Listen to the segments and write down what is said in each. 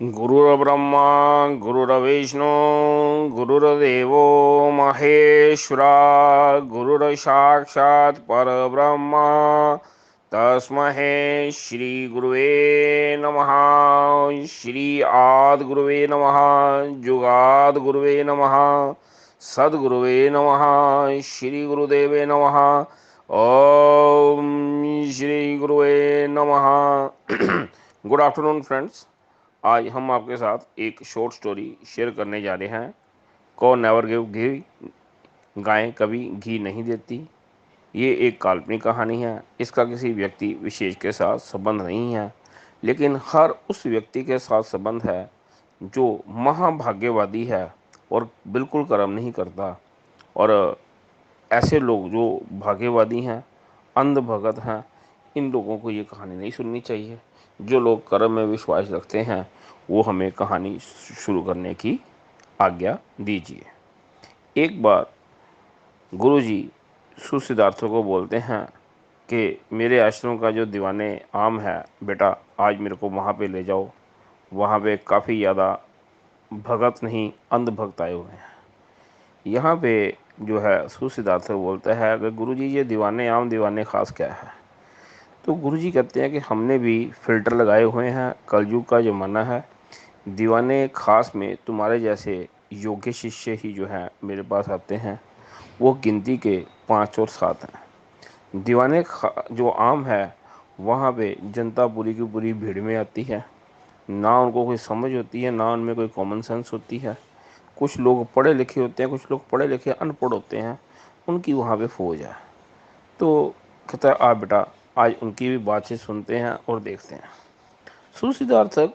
गुरुर्ब्रह्मा गुरुर्विष्णु गुरुर्देवो महेश्वरा गुरुर्साक्षात् परब्रह्म तस्मै श्री गुरुवे नमः। श्री आदि गुरुवे नमः। जुगाद गुरुवे नमः। सद्गुरुवे नमः। श्री गुरुदेवे नमः। ओम श्री गुरुवे नमः। Good afternoon friends. आज हम आपके साथ एक शॉर्ट स्टोरी शेयर करने जा रहे हैं। को नेवर गिव घी, गायें कभी घी नहीं देती। ये एक काल्पनिक कहानी है। इसका किसी व्यक्ति विशेष के साथ संबंध नहीं है, लेकिन हर उस व्यक्ति के साथ संबंध है जो महाभाग्यवादी है और बिल्कुल कर्म नहीं करता। और ऐसे लोग जो भाग्यवादी हैं, अंध भगत हैं, इन लोगों को ये कहानी नहीं सुननी चाहिए। जो लोग कर्म में विश्वास रखते हैं वो हमें कहानी शुरू करने की आज्ञा दीजिए। एक बार गुरुजी सुसिद्धार्थों को बोलते हैं कि मेरे आश्रम का जो दीवाने आम है, बेटा आज मेरे को वहाँ पे ले जाओ। वहाँ पे काफ़ी ज़्यादा भगत नहीं, अंध भक्त आए हुए हैं। यहाँ पे जो है सुसिद्धार्थ बोलता है कि गुरुजी ये दीवाने आम दीवाने ख़ास क्या है। तो गुरुजी कहते हैं कि हमने भी फ़िल्टर लगाए हुए हैं, कलयुग का ज़माना है। दीवाने ख़ास में तुम्हारे जैसे योग्य शिष्य ही जो हैं मेरे पास आते हैं। वो गिनती के 5 और 7 हैं। दीवाने जो आम है, वहाँ पे जनता पूरी की पूरी भीड़ में आती है। ना उनको कोई समझ होती है, ना उनमें कोई कॉमन सेंस होती है। कुछ लोग पढ़े लिखे होते हैं, कुछ लोग पढ़े लिखे अनपढ़ होते हैं। उनकी वहाँ पे फौज है। तो कहता है आ बेटा आज उनकी भी बातचीत सुनते हैं और देखते हैं। सुसिद्धार्थक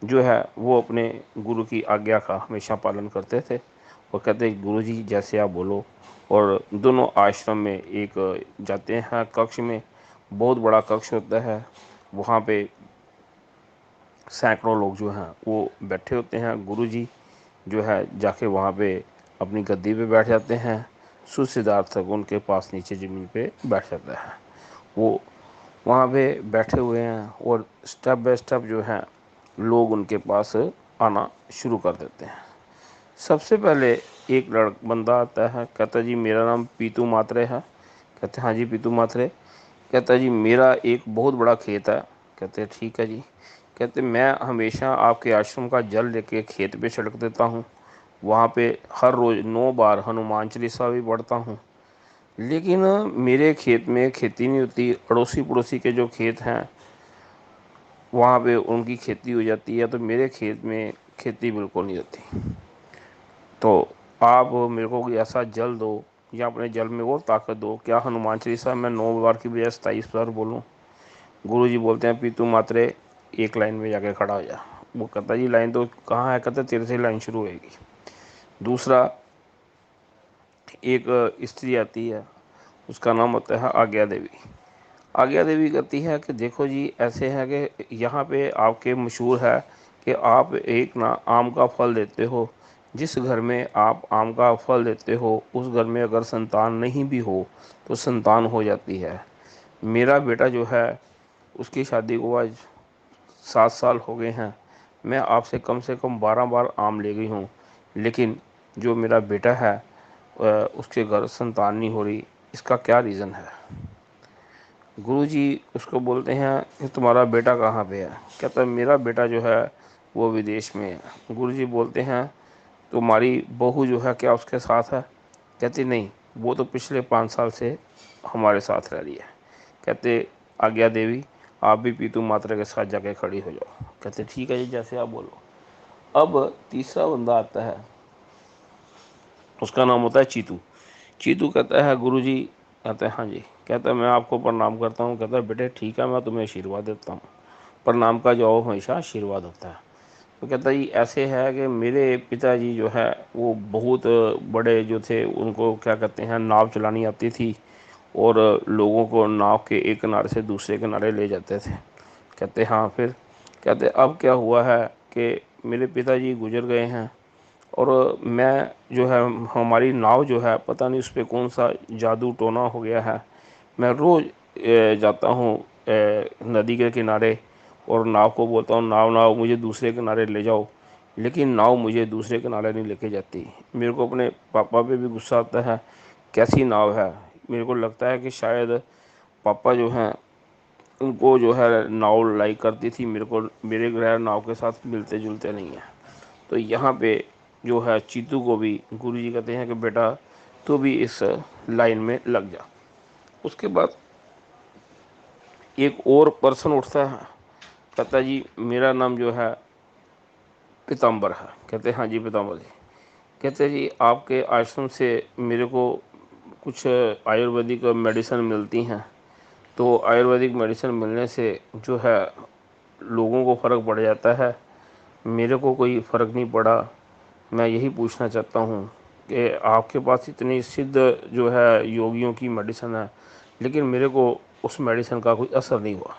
जो है वो अपने गुरु की आज्ञा का हमेशा पालन करते थे और कहते गुरु जी जैसे आप बोलो। और दोनों आश्रम में एक जाते हैं कक्ष में। बहुत बड़ा कक्ष होता है। वहाँ पे सैकड़ों लोग जो हैं वो बैठे होते हैं। गुरु जी जो है जाके वहाँ पे अपनी गद्दी पे बैठ जाते हैं। सुसिद्धार्थक उनके पास नीचे ज़मीन पे बैठ जाता है। वो वहाँ पे बैठे हुए हैं और स्टेप बाय स्टेप जो है लोग उनके पास आना शुरू कर देते हैं। सबसे पहले एक बंदा आता है, कहता जी मेरा नाम पीतू मात्रे है। कहते हाँ जी पीतू मात्रे। कहता जी मेरा एक बहुत बड़ा खेत है। कहते ठीक है जी। कहते मैं हमेशा आपके आश्रम का जल लेके खेत पे छिड़क देता हूँ। वहाँ पे हर रोज़ 9 बार हनुमान चालीसा भी पढ़ता हूँ। लेकिन मेरे खेत में खेती नहीं होती। अड़ोसी पड़ोसी के जो खेत हैं वहाँ पे उनकी खेती हो जाती है, तो मेरे खेत में खेती बिल्कुल नहीं होती। तो आप मेरे को कोई ऐसा जल दो या अपने जल में और ताकत दो, क्या हनुमान चालीसा मैं 9 बार की बजाय 27 बार बोलूँ। गुरु जी बोलते हैं पीतू मात्रे एक लाइन में जाके खड़ा हो जा। वो कहता जी लाइन तो कहाँ है। कहता तेरे से लाइन शुरू होएगी। दूसरा एक स्त्री आती है, उसका नाम होता है आज्ञा देवी। आज्ञा देवी कहती है कि देखो जी ऐसे है कि यहाँ पे आपके मशहूर है कि आप एक ना आम का फल देते हो। जिस घर में आप आम का फल देते हो उस घर में अगर संतान नहीं भी हो तो संतान हो जाती है। मेरा बेटा जो है उसकी शादी को आज 7 साल हो गए हैं। मैं आपसे कम से कम 12 बार आम ले गई हूँ, लेकिन जो मेरा बेटा है उसके घर संतान नहीं हो रही। इसका क्या रीज़न है। गुरुजी उसको बोलते हैं कि तुम्हारा बेटा कहाँ पे है। कहता है मेरा बेटा जो है वो विदेश में है। गुरुजी बोलते हैं तुम्हारी बहू जो है क्या उसके साथ है। कहती नहीं, वो तो पिछले 5 साल से हमारे साथ रह रही है। कहते आज्ञा देवी आप भी पीतू मात्रा के साथ जाके खड़ी हो जाओ। कहते ठीक है जी जैसे आप बोलो। अब तीसरा बंदा आता है, उसका नाम होता है चीतू। चीतू कहता है गुरुजी। कहता है हाँ जी। कहता है मैं आपको प्रणाम करता हूँ। कहता है बेटे ठीक है मैं तुम्हें आशीर्वाद देता हूँ। प्रणाम का जवाब हमेशा आशीर्वाद होता है। तो कहता है जी ऐसे है कि मेरे पिताजी जो है वो बहुत बड़े जो थे, उनको क्या कहते हैं नाव चलानी आती थी और लोगों को नाव के एक किनारे से दूसरे किनारे ले जाते थे। कहते हाँ फिर। कहते अब क्या हुआ है कि मेरे पिताजी गुजर गए हैं और मैं जो है हमारी नाव जो है पता नहीं उस पर कौन सा जादू टोना हो गया है। मैं रोज़ जाता हूँ नदी के किनारे और नाव को बोलता हूँ, नाव नाव मुझे दूसरे किनारे ले जाओ, लेकिन नाव मुझे दूसरे किनारे नहीं लेके जाती। मेरे को अपने पापा पे भी गुस्सा आता है, कैसी नाव है। मेरे को लगता है कि शायद पापा जो हैं उनको जो है नाव लाइक करती थी, मेरे को मेरे ग्रह नाव के साथ मिलते जुलते नहीं हैं। तो यहाँ पे जो है चीतू को भी गुरुजी कहते हैं कि बेटा तू भी इस लाइन में लग जा। उसके बाद एक और पर्सन उठता है, कहता है जी मेरा नाम जो है पीताम्बर है। कहते हैं हाँ जी पीताम्बर जी। कहते हैं जी आपके आश्रम से मेरे को कुछ आयुर्वेदिक मेडिसिन मिलती हैं, तो आयुर्वेदिक मेडिसिन मिलने से जो है लोगों को फ़र्क पड़ जाता है, मेरे को कोई फ़र्क नहीं पड़ा। मैं यही पूछना चाहता हूँ कि आपके पास इतनी सिद्ध जो है योगियों की मेडिसिन है, लेकिन मेरे को उस मेडिसिन का कोई असर नहीं हुआ।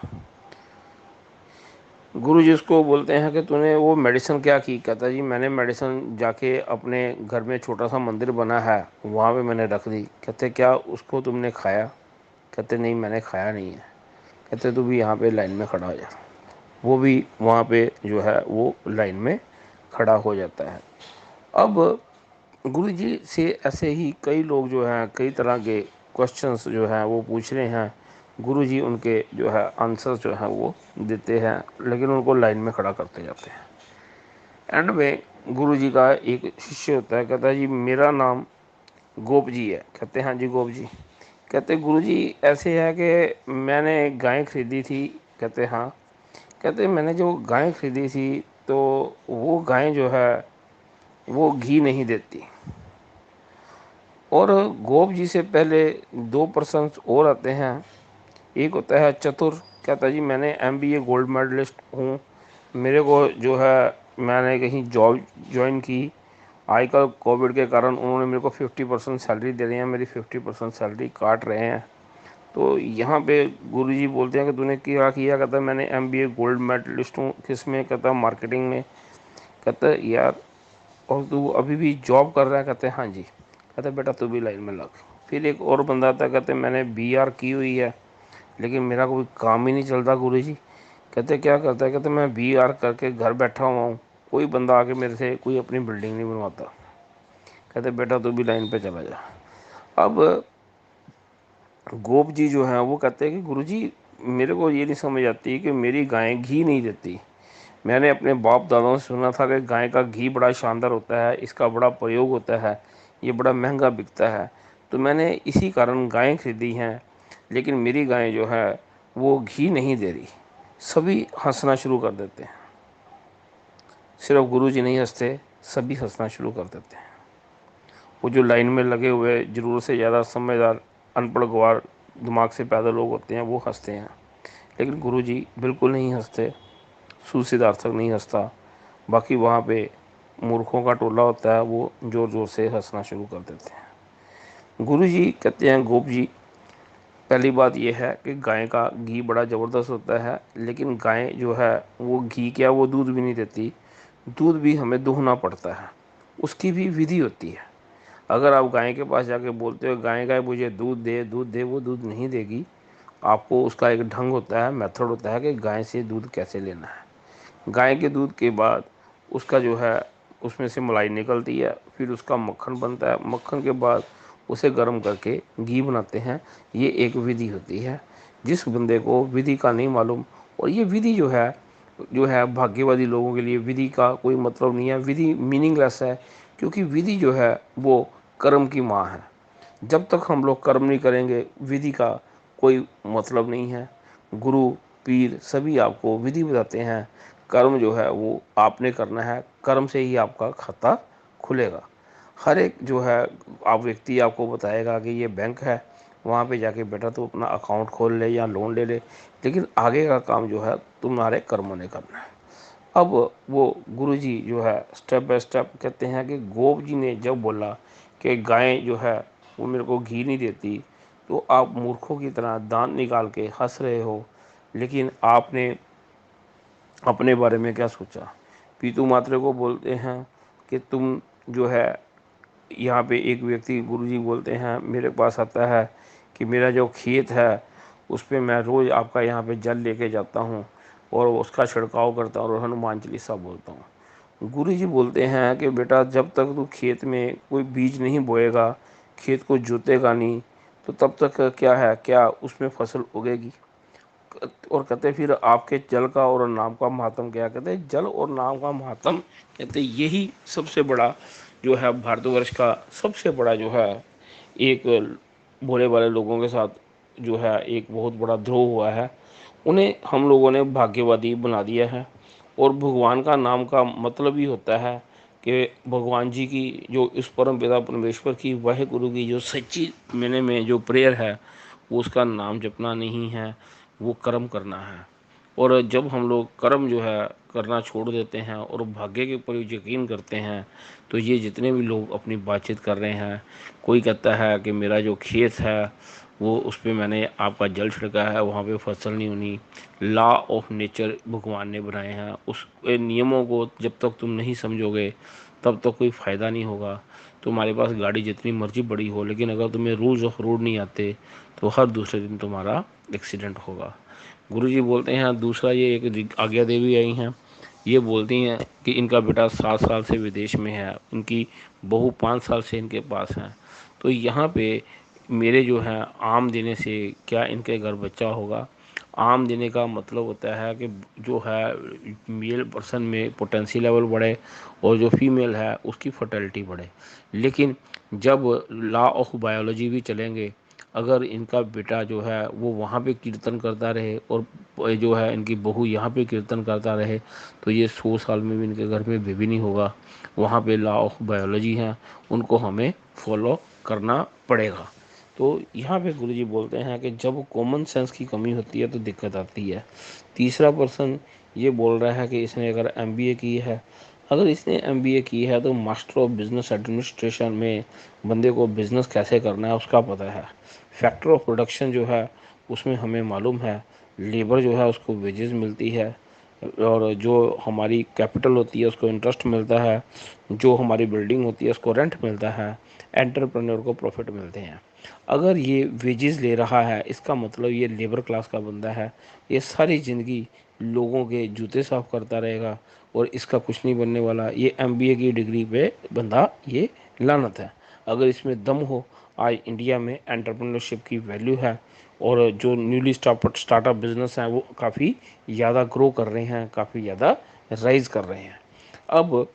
गुरु जी उसको बोलते हैं कि तूने वो मेडिसिन क्या की। कहता जी मैंने मेडिसिन जाके अपने घर में छोटा सा मंदिर बना है वहाँ पे मैंने रख दी। कहते क्या उसको तुमने खाया। कहते नहीं मैंने खाया नहीं है। कहते तू भी यहाँ पे लाइन में खड़ा हो जा। वो भी वहाँ पे जो है वो लाइन में खड़ा हो जाता है। अब गुरु जी से ऐसे ही कई लोग जो हैं कई तरह के क्वेश्चंस जो हैं वो पूछ रहे हैं, गुरु जी उनके जो है आंसर्स जो हैं वो देते हैं, लेकिन उनको लाइन में खड़ा करते जाते हैं। एंड में गुरु जी का एक शिष्य होता है, कहता है जी मेरा नाम गोप जी है। कहते हैं हाँ जी गोप जी। कहते गुरु जी ऐसे है कि मैंने गाय खरीदी थी। कहते हाँ। कहते मैंने जो गाय खरीदी थी तो वो गाय जो है वो घी नहीं देती। और गोप जी से पहले दो पर्सन और आते हैं। एक होता है चतुर। कहता जी मैंने एमबीए गोल्ड मेडलिस्ट हूँ, मेरे को जो है मैंने कहीं जॉब ज्वाइन की, आजकल कोविड के कारण उन्होंने मेरे को 50% सैलरी दे रही है, मेरी 50% सैलरी काट रहे हैं। तो यहाँ पे गुरुजी बोलते हैं कि तूने क्या किया। कहता मैंने एमबीए गोल्ड मेडलिस्ट हूँ। किस में। कहता मार्केटिंग में। कहता यार और तू अभी भी जॉब कर रहा है। कहते हैं हाँ जी। कहते बेटा तू भी लाइन में लग। फिर एक और बंदा आता है, कहते मैंने बीआर की हुई है लेकिन मेरा कोई काम ही नहीं चलता गुरुजी। कहते क्या करता है। कहते मैं बीआर करके घर बैठा हुआ हूँ, कोई बंदा आके मेरे से कोई अपनी बिल्डिंग नहीं बनवाता। कहते बेटा तू भी लाइन पे चला जा। अब गोप जी जो हैं वो कहते हैं कि गुरुजी मेरे को ये नहीं समझ आती कि मेरी गाय घी नहीं देती। मैंने अपने बाप दादाओं से सुना था कि गाय का घी बड़ा शानदार होता है, इसका बड़ा प्रयोग होता है, ये बड़ा महंगा बिकता है, तो मैंने इसी कारण गायें खरीदी हैं, लेकिन मेरी गाय जो है वो घी नहीं दे रही। सभी हंसना शुरू कर देते हैं। सिर्फ गुरुजी नहीं हंसते, सभी हंसना शुरू कर देते हैं। वो जो लाइन में लगे हुए ज़रूरत से ज़्यादा समझदार अनपढ़ गवार दिमाग से पैदा लोग होते हैं वो हंसते हैं, लेकिन गुरुजी बिल्कुल नहीं हंसते। सुसिद्धार्थक नहीं हंसता। बाकी वहाँ पे मूर्खों का टोला होता है, वो ज़ोर ज़ोर से हंसना शुरू कर देते हैं। गुरुजी कहते हैं गोप जी पहली बात यह है कि गाय का घी बड़ा ज़बरदस्त होता है, लेकिन गाय जो है वो घी क्या वो दूध भी नहीं देती। दूध भी हमें दूहना पड़ता है, उसकी भी विधि होती है। अगर आप गाय के पास जाके बोलते हो गाय गाय मुझे दूध दे, वो दूध नहीं देगी। आपको उसका एक ढंग होता है, मेथड होता है कि गाय से दूध कैसे लेना है। गाय के दूध के बाद उसका जो है उसमें से मलाई निकलती है, फिर उसका मक्खन बनता है। मक्खन के बाद उसे गर्म करके घी बनाते हैं। ये एक विधि होती है। जिस बंदे को विधि का नहीं मालूम, और ये विधि जो है भाग्यवादी लोगों के लिए विधि का कोई मतलब नहीं है, विधि मीनिंगलेस है, क्योंकि विधि जो है वो कर्म की माँ है। जब तक हम लोग कर्म नहीं करेंगे विधि का कोई मतलब नहीं है। गुरु पीर सभी आपको विधि बताते हैं, कर्म जो है वो आपने करना है, कर्म से ही आपका खाता खुलेगा। हर एक जो है आप व्यक्ति आपको बताएगा कि ये बैंक है, वहाँ पे जाके बेटा तो अपना अकाउंट खोल ले या लोन ले ले, लेकिन आगे का काम जो है तुम्हारे कर्मों ने करना है। अब वो गुरुजी जो है स्टेप बाय स्टेप कहते हैं कि गोप जी ने जब बोला कि गाय जो है वो मेरे को घी नहीं देती, तो आप मूर्खों की तरह दांत निकाल के हंस रहे हो, लेकिन आपने अपने बारे में क्या सोचा। पीतू मात्रे को बोलते हैं कि तुम जो है यहाँ पे एक व्यक्ति गुरुजी बोलते हैं मेरे पास आता है कि मेरा जो खेत है उस पे मैं रोज़ आपका यहाँ पे जल लेके जाता हूँ, और उसका छिड़काव करता हूँ और हनुमान चालीसा बोलता हूँ। गुरु जी बोलते हैं कि बेटा जब तक तू खेत में कोई बीज नहीं बोएगा, खेत को जोतेगा नहीं, तो तब तक क्या है, क्या उसमें फसल उगेगी। और कहते फिर आपके जल का और नाम का महात्म क्या, कहते हैं जल और नाम का महात्म, कहते यही सबसे बड़ा जो है भारतवर्ष का सबसे बड़ा जो है एक भोले वाले लोगों के साथ जो है एक बहुत बड़ा द्रोह हुआ है। उन्हें हम लोगों ने भाग्यवादी बना दिया है। और भगवान का नाम का मतलब ही होता है कि भगवान जी की जो इस परम पिता परमेश्वर की वाहे गुरु की जो सच्ची मैंने में जो प्रेयर है, वो उसका नाम जपना नहीं है, वो कर्म करना है। और जब हम लोग कर्म जो है करना छोड़ देते हैं और भाग्य के ऊपर यकीन करते हैं, तो ये जितने भी लोग अपनी बातचीत कर रहे हैं, कोई कहता है कि मेरा जो खेत है वो उस पर मैंने आपका जल छिड़का है, वहाँ पे फसल नहीं होनी। लॉ ऑफ नेचर भगवान ने बनाए हैं, उस नियमों को जब तक तुम नहीं समझोगे तब तक कोई फ़ायदा नहीं होगा। तुम्हारे पास गाड़ी जितनी मर्जी बड़ी हो, लेकिन अगर तुम्हें रूल्स ऑफ रोड नहीं आते तो हर दूसरे दिन तुम्हारा एक्सीडेंट होगा। गुरुजी बोलते हैं दूसरा, ये एक आज्ञा देवी आई हैं, ये बोलती हैं कि इनका बेटा 7 साल से विदेश में है, उनकी बहू 5 साल से इनके पास हैं। तो यहाँ पे मेरे जो है आम देने से क्या इनके घर बच्चा होगा। आम देने का मतलब होता है कि जो है मेल पर्सन में पोटेंसी लेवल बढ़े और जो फीमेल है उसकी फर्टिलिटी बढ़े। लेकिन जब लॉ ऑफ बायोलॉजी भी चलेंगे, अगर इनका बेटा जो है वो वहाँ पे कीर्तन करता रहे और जो है इनकी बहू यहाँ पे कीर्तन करता रहे, तो ये 100 साल में भी इनके घर में बेबी नहीं होगा। वहाँ पे लॉ ऑफ बायोलॉजी है, उनको हमें फॉलो करना पड़ेगा। तो यहाँ पे गुरुजी बोलते हैं कि जब कॉमन सेंस की कमी होती है तो दिक्कत आती है। तीसरा पर्सन ये बोल रहा है कि इसने अगर एमबीए की है, अगर इसने एमबीए की है तो मास्टर ऑफ बिजनेस एडमिनिस्ट्रेशन में बंदे को बिजनेस कैसे करना है उसका पता है। फैक्टर ऑफ प्रोडक्शन जो है उसमें हमें मालूम है, लेबर जो है उसको वेजेस मिलती है, और जो हमारी कैपिटल होती है उसको इंटरेस्ट मिलता है, जो हमारी बिल्डिंग होती है उसको रेंट मिलता है, एंटरप्रेन्योर को प्रॉफिट मिलते हैं। अगर ये वेजेस ले रहा है इसका मतलब ये लेबर क्लास का बंदा है, ये सारी ज़िंदगी लोगों के जूते साफ करता रहेगा और इसका कुछ नहीं बनने वाला। ये एमबीए की डिग्री पे बंदा ये लानत है। अगर इसमें दम हो, आज इंडिया में एंटरप्रेन्योरशिप की वैल्यू है और जो न्यूली स्टार्टअप बिजनेस हैं वो काफ़ी ज़्यादा ग्रो कर रहे हैं, काफ़ी ज़्यादा राइज कर रहे हैं। अब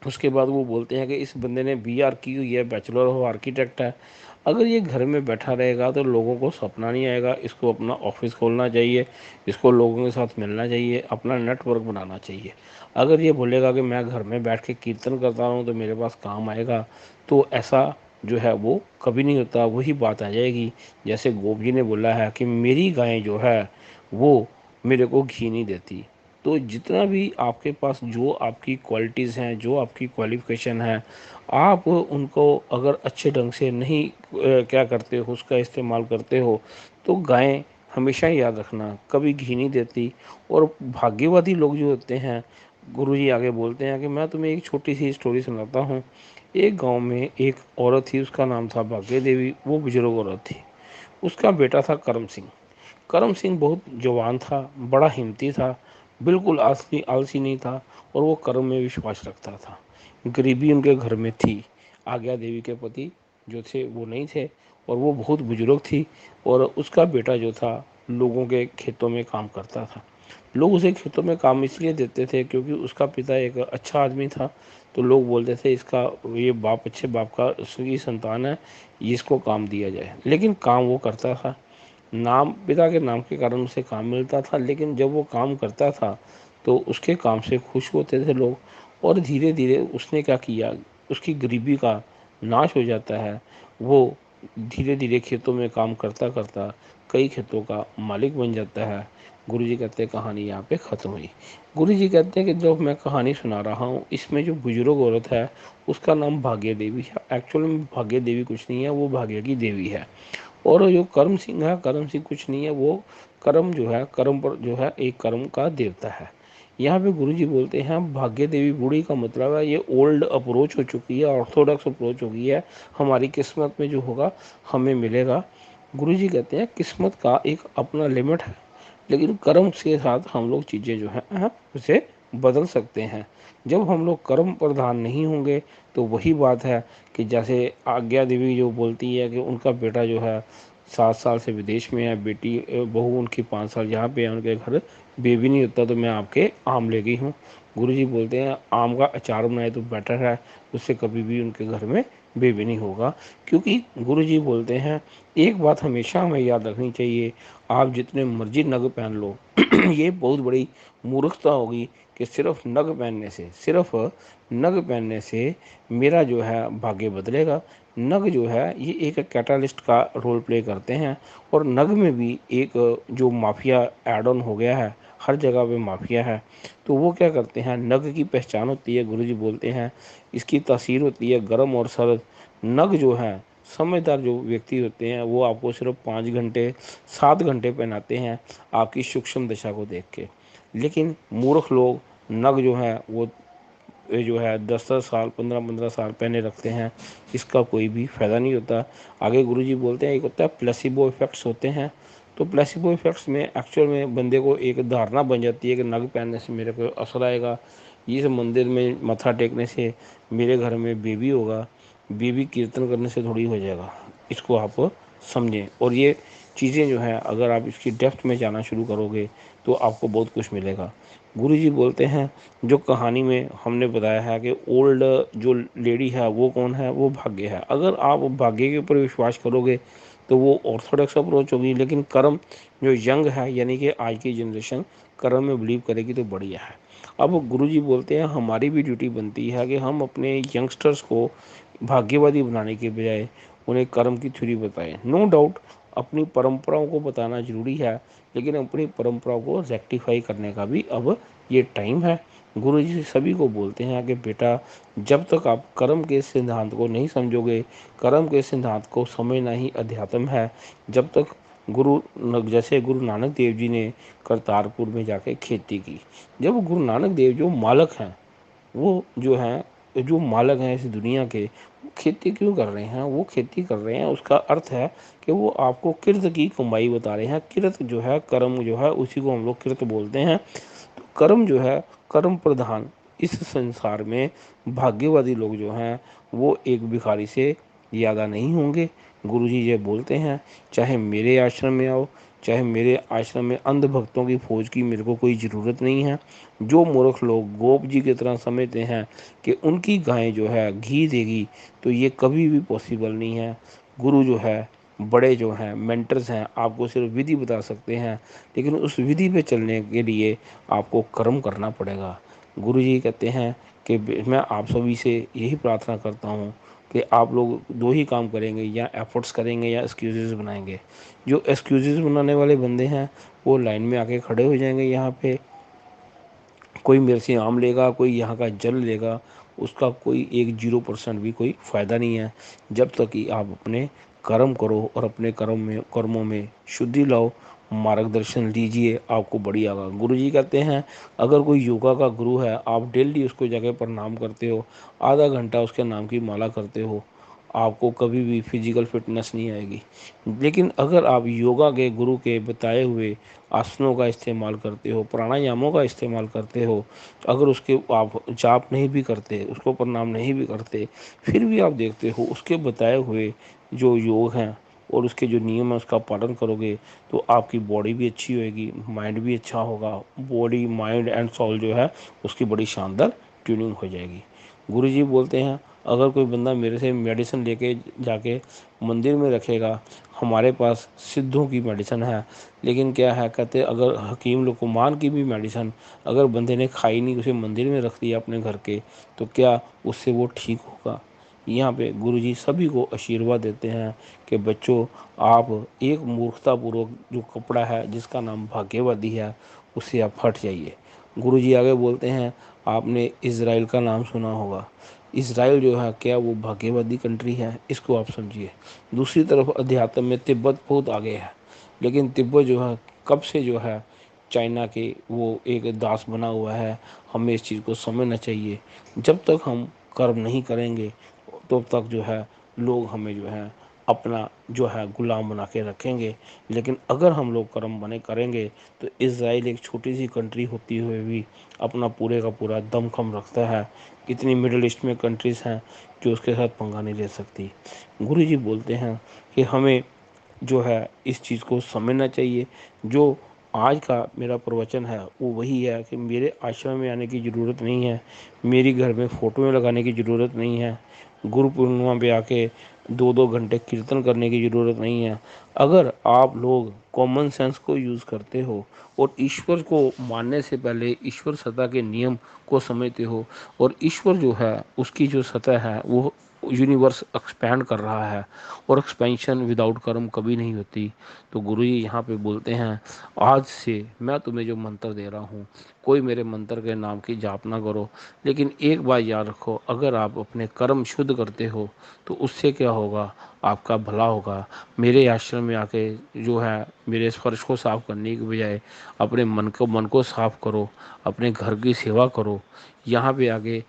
उसके बाद वो बोलते हैं कि इस बंदे ने बीआर की हुई है, बैचलर ऑफ आर्किटेक्ट है। अगर ये घर में बैठा रहेगा तो लोगों को सपना नहीं आएगा, इसको अपना ऑफिस खोलना चाहिए, इसको लोगों के साथ मिलना चाहिए, अपना नेटवर्क बनाना चाहिए। अगर ये बोलेगा कि मैं घर में बैठ के कीर्तन करता हूँ तो मेरे पास काम आएगा, तो ऐसा जो है वो कभी नहीं होता। वही बात आ जाएगी जैसे गोभी ने बोला है कि मेरी गाय जो है वो मेरे को घी नहीं देती। तो जितना भी आपके पास जो आपकी क्वालिटीज़ हैं, जो आपकी क्वालिफ़िकेशन है, आप उनको अगर अच्छे ढंग से नहीं क्या करते हो, उसका इस्तेमाल करते हो, तो गायें हमेशा याद रखना कभी घी नहीं देती। और भाग्यवादी लोग जो होते हैं, गुरुजी आगे बोलते हैं कि मैं तुम्हें एक छोटी सी स्टोरी सुनाता हूँ। एक गांव में एक औरत थी, उसका नाम था भाग्य देवी। वो बुजुर्ग औरत थी। उसका बेटा था करम सिंह। करम सिंह बहुत जवान था, बड़ा हिम्मती था, बिल्कुल आलसी आलसी नहीं था, और वो कर्म में विश्वास रखता था। गरीबी उनके घर में थी। आज्ञा देवी के पति जो थे वो नहीं थे, और वो बहुत बुजुर्ग थी। और उसका बेटा जो था लोगों के खेतों में काम करता था। लोग उसे खेतों में काम इसलिए देते थे क्योंकि उसका पिता एक अच्छा आदमी था। तो लोग बोलते थे इसका ये बाप अच्छे बाप का उसकी संतान है, इसको काम दिया जाए। लेकिन काम वो करता था, नाम पिता के नाम के कारण उसे काम मिलता था। लेकिन जब वो काम करता था तो उसके काम से खुश होते थे लोग। और धीरे धीरे उसने क्या किया, उसकी गरीबी का नाश हो जाता है। वो धीरे धीरे खेतों में काम करता करता कई खेतों का मालिक बन जाता है। गुरुजी कहते हैं कहानी यहाँ पे ख़त्म हुई। गुरुजी कहते हैं कि जो मैं कहानी सुना रहा हूँ इसमें जो बुजुर्ग औरत है उसका नाम भाग्य देवी है। एक्चुअल में भाग्य देवी कुछ नहीं है, वो भाग्य की देवी है। और जो कर्म सिंह है, कर्म सिंह कुछ नहीं है, वो कर्म जो है कर्म पर जो है एक कर्म का देवता है। यहाँ पे गुरुजी बोलते हैं भाग्य देवी बूढ़ी का मतलब है ये ओल्ड अप्रोच हो चुकी है, ऑर्थोडॉक्स अप्रोच हो गई है। हमारी किस्मत में जो होगा हमें मिलेगा। गुरुजी कहते हैं किस्मत का एक अपना लिमिट है। लेकिन कर्म के साथ हम लोग चीज़ें जो है उसे बदल सकते हैं। जब हम लोग कर्म प्रधान नहीं होंगे तो वही बात है कि जैसे आज्ञा देवी जो बोलती है कि उनका बेटा जो है 7 साल से विदेश में है, बेटी बहू उनकी 5 साल यहाँ पे है, उनके घर बेबी नहीं होता, तो मैं आपके आम ले गई हूँ। गुरुजी बोलते हैं आम का अचार बनाए तो बेटर है, उससे कभी भी उनके घर में बेबी नहीं होगा। क्योंकि गुरुजी बोलते हैं एक बात हमेशा हमें याद रखनी चाहिए, आप जितने मर्जी नग पहन लो ये बहुत बड़ी मूर्खता होगी कि सिर्फ नग पहनने से मेरा जो है भाग्य बदलेगा। नग जो है ये एक कैटालिस्ट का रोल प्ले करते हैं, और नग में भी एक जो माफिया एड ऑन हो गया है, हर जगह पे माफिया है। तो वो क्या करते हैं, नग की पहचान होती है, गुरुजी बोलते हैं इसकी तासीर होती है गर्म और सर्द। नग जो है समझदार जो व्यक्ति होते हैं वो आपको सिर्फ 5 घंटे 7 घंटे पहनाते हैं आपकी सूक्ष्म दशा को देख के। लेकिन मूर्ख लोग नग जो है वो ये जो है 10-10 साल 15-15 साल पहने रखते हैं, इसका कोई भी फायदा नहीं होता। आगे गुरुजी बोलते हैं एक होता है प्लेसिबो इफेक्ट्स होते हैं। तो प्लेसिबो इफेक्ट्स में एक्चुअल में बंदे को एक धारणा बन जाती है कि नग पहनने से मेरे को असर आएगा, इस मंदिर में मत्था टेकने से मेरे घर में बेबी होगा, बेबी कीर्तन करने से थोड़ी हो जाएगा। इसको आप समझें, और ये चीज़ें जो हैं अगर आप इसकी डेप्थ में जाना शुरू करोगे तो आपको बहुत कुछ मिलेगा। गुरुजी बोलते हैं जो कहानी में हमने बताया है कि ओल्ड जो लेडी है वो कौन है, वो भाग्य है। अगर आप भाग्य के ऊपर विश्वास करोगे तो वो ऑर्थोडॉक्स अप्रोच होगी, लेकिन कर्म जो यंग है यानी कि आज की जनरेशन कर्म में बिलीव करेगी तो बढ़िया है। अब गुरुजी बोलते हैं हमारी भी ड्यूटी बनती है कि हम अपने यंगस्टर्स को भाग्यवादी बनाने के बजाय उन्हें कर्म की थ्योरी बताएं। नो डाउट अपनी परंपराओं को बताना जरूरी है, लेकिन अपनी परंपराओं को रेक्टिफाई करने का भी अब ये टाइम है। गुरुजी सभी को बोलते हैं कि बेटा जब तक आप कर्म के सिद्धांत को नहीं समझोगे, कर्म के सिद्धांत को समझना ही अध्यात्म है। जब तक जैसे गुरु नानक देव जी ने करतारपुर में जाके खेती की, जब गुरु नानक देव जो मालक हैं वो जो हैं जो मालक हैं इस दुनिया के, वो खेती क्यों कर रहे हैं, वो खेती कर रहे हैं उसका अर्थ है कि वो आपको किर्त की कमाई बता रहे हैं। किर्त जो है कर्म जो है उसी को हम लोग किर्त बोलते हैं। तो कर्म जो है कर्म प्रधान इस संसार में भाग्यवादी लोग जो हैं वो एक भिखारी से ज़्यादा नहीं होंगे। गुरुजी ये बोलते हैं चाहे मेरे आश्रम में आओ, चाहे मेरे आश्रम में अंध भक्तों की फौज की मेरे को कोई ज़रूरत नहीं है। जो मूर्ख लोग गोप जी की तरह समझते हैं कि उनकी गाय जो है घी देगी, तो ये कभी भी पॉसिबल नहीं है। गुरु जो है बड़े जो हैं मेंटर्स हैं आपको सिर्फ विधि बता सकते हैं, लेकिन उस विधि पे चलने के लिए आपको कर्म करना पड़ेगा। गुरु जी कहते हैं कि मैं आप सभी से यही प्रार्थना करता हूँ कि आप लोग दो ही काम करेंगे, या एफर्ट्स करेंगे या एक्सक्यूजेस बनाएंगे। जो एक्सक्यूजेस बनाने वाले बंदे हैं वो लाइन में आके खड़े हो जाएंगे यहाँ पे, कोई मेरे से आम लेगा, कोई यहाँ का जल लेगा, उसका कोई एक 0% भी कोई फ़ायदा नहीं है। जब तक कि आप अपने कर्म करो और अपने कर्मों में शुद्धि लाओ, मार्गदर्शन लीजिए, आपको बढ़िया होगा। गुरु जी कहते हैं अगर कोई योगा का गुरु है, आप डेली उसको जगह प्रणाम करते हो, आधा घंटा उसके नाम की माला करते हो, आपको कभी भी फिजिकल फिटनेस नहीं आएगी। लेकिन अगर आप योगा के गुरु के बताए हुए आसनों का इस्तेमाल करते हो, प्राणायामों का इस्तेमाल करते हो, तो अगर उसके आप जाप नहीं भी करते, उसको प्रणाम नहीं भी करते, फिर भी आप देखते हो उसके बताए हुए जो योग हैं और उसके जो नियम है उसका पालन करोगे, तो आपकी बॉडी भी अच्छी होएगी, माइंड भी अच्छा होगा। बॉडी माइंड एंड सोल जो है उसकी बड़ी शानदार ट्यूनिंग हो जाएगी। गुरु जी बोलते हैं अगर कोई बंदा मेरे से मेडिसिन लेके जाके मंदिर में रखेगा, हमारे पास सिद्धों की मेडिसिन है, लेकिन क्या है कहते अगर हकीम लुकमान की भी मेडिसिन अगर बंदे ने खाई नहीं, उसे मंदिर में रख दिया अपने घर के, तो क्या उससे वो ठीक होगा। यहाँ पे गुरुजी सभी को आशीर्वाद देते हैं कि बच्चों आप एक मूर्खतापूर्वक जो कपड़ा है जिसका नाम भाग्यवादी है उससे आप हट जाइए। गुरुजी आगे बोलते हैं आपने इज़राइल का नाम सुना होगा, इज़राइल जो है क्या वो भाग्यवादी कंट्री है, इसको आप समझिए। दूसरी तरफ अध्यात्म में तिब्बत बहुत आगे है, लेकिन तिब्बत जो है कब से जो है चाइना के वो एक दास बना हुआ है। हमें इस चीज़ को समझना चाहिए, जब तक हम कर्म नहीं करेंगे तब तक जो है लोग हमें जो है अपना जो है गुलाम बना के रखेंगे। लेकिन अगर हम लोग कर्म बने करेंगे तो इज़राइल एक छोटी सी कंट्री होती हुए भी अपना पूरे का पूरा दमखम रखता है। कितनी मिडिल ईस्ट में कंट्रीज़ हैं जो उसके साथ पंगा नहीं ले सकती। गुरु जी बोलते हैं कि हमें जो है इस चीज़ को समझना चाहिए। जो आज का मेरा प्रवचन है वो वही है कि मेरे आश्रम में आने की ज़रूरत नहीं है, मेरी घर में फ़ोटो लगाने की ज़रूरत नहीं है, गुरु पूर्णिमा पे आके 2-2 घंटे कीर्तन करने की ज़रूरत नहीं है। अगर आप लोग कॉमन सेंस को यूज़ करते हो और ईश्वर को मानने से पहले ईश्वर सत्ता के नियम को समझते हो, और ईश्वर जो है उसकी जो सतह है वो यूनिवर्स एक्सपैंड कर रहा है, और एक्सपेंशन विदाउट कर्म कभी नहीं होती। तो गुरु जी यहाँ पे बोलते हैं, आज से मैं तुम्हें जो मंत्र दे रहा हूँ, कोई मेरे मंत्र के नाम की जाप ना करो, लेकिन एक बात याद रखो, अगर आप अपने कर्म शुद्ध करते हो तो उससे क्या होगा, आपका भला होगा। मेरे आश्रम में आके जो है मेरे स्पर्श को साफ करने की बजाय अपने मन को साफ करो, अपने घर की सेवा करो। यहाँ पे आके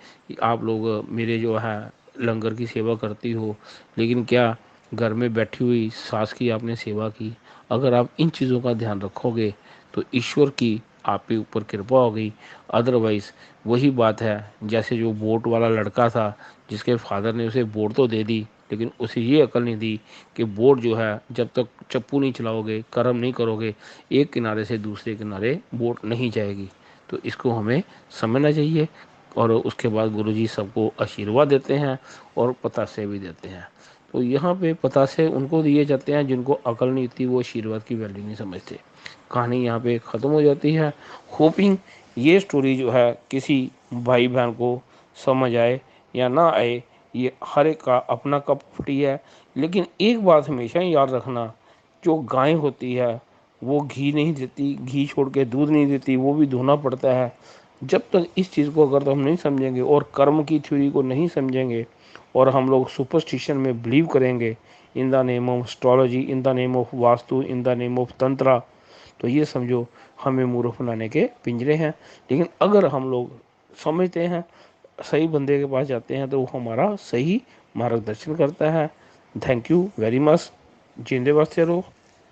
आप लोग मेरे जो है लंगर की सेवा करती हो, लेकिन क्या घर में बैठी हुई सास की आपने सेवा की? अगर आप इन चीज़ों का ध्यान रखोगे तो ईश्वर की आप पे ऊपर कृपा हो गई। अदरवाइज वही बात है, जैसे जो बोट वाला लड़का था जिसके फादर ने उसे बोट तो दे दी, लेकिन उसे ये अकल नहीं दी कि बोट जो है जब तक चप्पू नहीं चलाओगे, कर्म नहीं करोगे, एक किनारे से दूसरे किनारे बोट नहीं जाएगी। तो इसको हमें समझना चाहिए। और उसके बाद गुरुजी सबको आशीर्वाद देते हैं और पतासे भी देते हैं। तो यहाँ पे पतासे उनको दिए जाते हैं जिनको अकल नहीं थी, वो आशीर्वाद की वैल्यू नहीं समझते। कहानी यहाँ पे ख़त्म हो जाती है। होपिंग ये स्टोरी जो है किसी भाई बहन को समझ आए या ना आए, ये हर एक का अपना कप फुटी है। लेकिन एक बात हमेशा याद रखना, जो गाय होती है वो घी नहीं देती, घी छोड़ के दूध नहीं देती, वो भी धोना पड़ता है। जब तक इस चीज़ को अगर तो हम नहीं समझेंगे और कर्म की थ्योरी को नहीं समझेंगे और हम लोग सुपरस्टिशन में बिलीव करेंगे, in the name of astrology, in the name of vastu, in the name of tantra, तो ये समझो हमें मूर्ख बनाने के पिंजरे हैं। लेकिन अगर हम लोग समझते हैं, सही बंदे के पास जाते हैं, तो वो हमारा सही मार्गदर्शन करता है। Thank you very much. जिंदे वास्ते रहो।